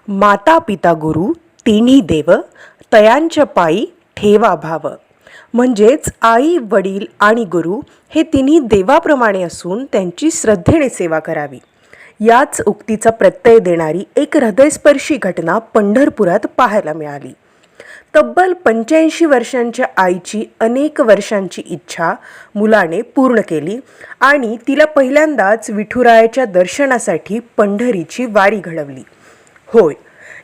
माता पिता गुरु तिन्ही देव, तयांच्या पायी ठेवा भाव. म्हणजेच आई, वडील आणि गुरु हे तिन्ही देवाप्रमाणे असून त्यांची श्रद्धेने सेवा करावी. याच उक्तीचा प्रत्यय देणारी एक हृदयस्पर्शी घटना पंढरपुरात पाहायला मिळाली. तब्बल 85 वर्षांच्या आईची अनेक वर्षांची इच्छा मुलाने पूर्ण केली आणि तिला पहिल्यांदाच विठुरायाच्या दर्शनासाठी पंढरीची वारी घडवली. होय,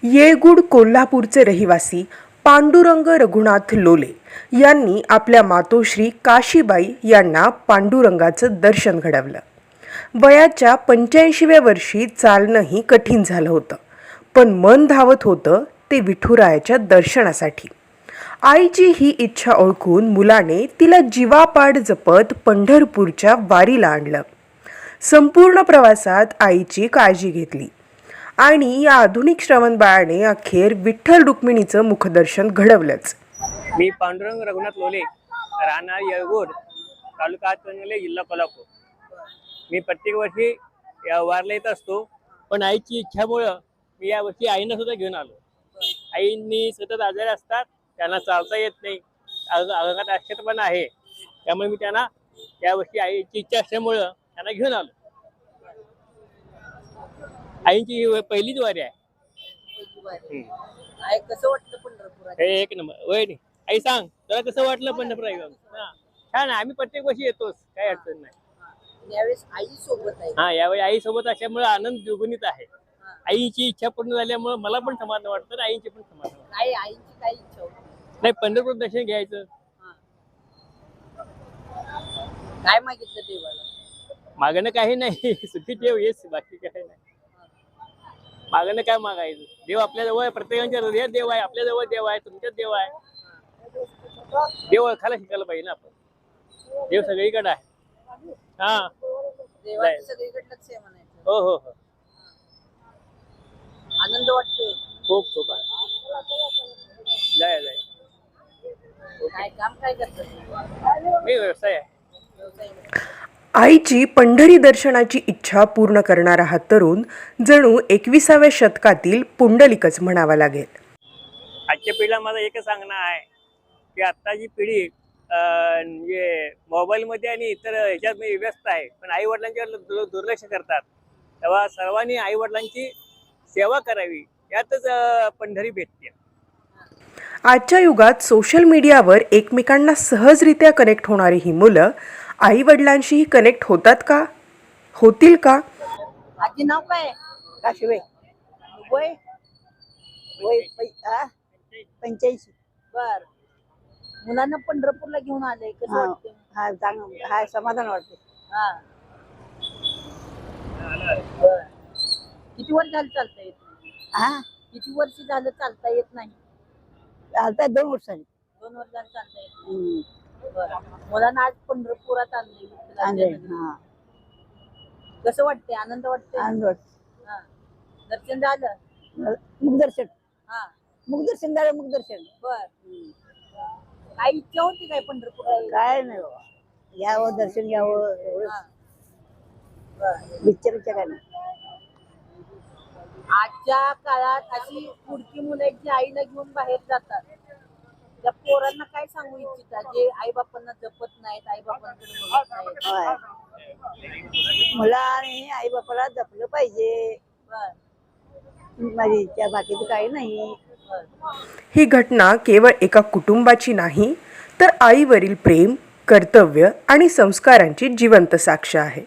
येळगुड कोल्हापूरचे रहिवासी पांडुरंग रघुनाथ लोले यांनी आपल्या मातोश्री काशीबाई यांना पांडुरंगाचं दर्शन घडवलं. वयाच्या 85व्या वर्षी चालणंही कठीण झालं होतं, पण मन धावत होतं ते विठुरायाच्या दर्शनासाठी. आईची ही इच्छा ओळखून मुलाने तिला जीवापाड जपत पंढरपूरच्या वारीला आणलं. संपूर्ण प्रवासात आईची काळजी घेतली आणि या आधुनिक श्रवणबाळाने अखेर विठ्ठल रुक्मिणीचं मुखदर्शन घडवलंच. मी पांडुरंग रघुनाथ लोले, राहणार येळगुड, तालुका हातकणंगले, जिल्हा कोल्हापूर. मी प्रत्येक वर्षी या वारला येत असतो, पण आईची इच्छामुळं मी या वर्षी आईनं सुद्धा घेऊन आलो. आईंनी सतत आजारी असतात, त्यांना चालता येत नाही, अंगात अशक्तपणा आहे, त्यामुळे मी त्यांना यावर्षी आईची इच्छा असल्यामुळं त्यांना घेऊन आलो. आईची पहिलीच वारी आहे. कसं वाटलं पंढरपुरात? एक नंबर. वय आई सांग तुला कसं वाटलं पंढरपुरात? छान, आम्ही प्रत्येक वर्षी येतोच, काही अडचण नाही. यावेळेस आई सोबत आहे. हा, यावेळी आई सोबत असल्यामुळे आनंद द्विगुणित आहे. आईची इच्छा पूर्ण झाल्यामुळे मला पण समाधान वाटतं, आईची पण समाधान वाटतं. काय आईची काय इच्छा होती? नाही, पंढरपूर दर्शन घ्यायचं. काय मागितलं देवाला? मागणं काही नाही, सुखी ठेव हेच, बाकी काही नाही. मागणं काय मागायचं? देव आपल्या जवळ आहे, प्रत्येकाच्या हृदयात देव आहे, आपल्या जवळ देव आहे, तुमच्यात देव आहे. देव ओळखायला शिकायला पाहिजे ना आपण. देव सगळीकडे आहे. हा, देवाचं सगळीकडनंच आहे म्हणायचं. हो हो हो. आनंद वाटतोय खूप खूप आहे. जाय जाय. काय काम काय करतात? मी व्यवसाय आहे. आईची पंढरी दर्शनाची इच्छा पूर्ण करणारा हा तरुण जणू 21व्या शतकातील पुंडलिकच म्हणावा लागेल. आजच्या पिढीला माझं एकच सांगणं आहे की आत्ताची पिढी म्हणजे मोबाईलमध्ये आणि इतर ह्याच्यात व्यस्त आहे, पण आई वडिलांच्यावर दुर्लक्ष करतात. तेव्हा सर्वांनी आई वडिलांची सेवा करावी, यातच पंढरी भेटते. आजच्या युगात सोशल मीडियावर एकमेकांना सहजरित्या कनेक्ट होणारी ही मुलं आई वडिलांशीही कनेक्ट होतात का? होतील का? आजी नाव काय? काशीबाई. वय वय 85. बर. मुलांना पंढरपूरला घेऊन आले, कसं हा. वाटतं? हा, चांगलं, हा, समाधान वाटते. हा. बर. किती वर्ष झालं चालता येत नाही? हा, किती वर्ष झालं चालता येत नाही? आता 2 वर्षांनी. 2 वर्ष झालं चालता येत नाही. बरं. मुलांना आज पंढरपुरात आणले. हा, कसं वाटते? आनंद वाटते? आनंद वाटते. हा. दर्शन झालं? मुखदर्शन. हा. मुखदर्शन झालं. मुखदर्शन. बर. काही इच्छा होती काय पंढरपुरात? काय नाही बाबा, यावं, दर्शन घ्यावं, एवढं. हा. बर. पिक्चरच्या काय नाही. आजच्या काळात अशी पुढची मुलं आहेत जी आईला घेऊन बाहेर जातात, त्या पोरांना काय सांगू इच्छिता जे आई बापांना जपत नाहीत, आई बापांकडे बघत नाहीत? होय. मुलांनी आई बापाला जपलं पाहिजे, बर. माझी इच्छा, बाकीचं काही नाही. ही घटना केवळ एका कुटुंबाची नाही, तर आईवरील प्रेम, कर्तव्य आणि संस्कारांची जिवंत साक्ष आहे.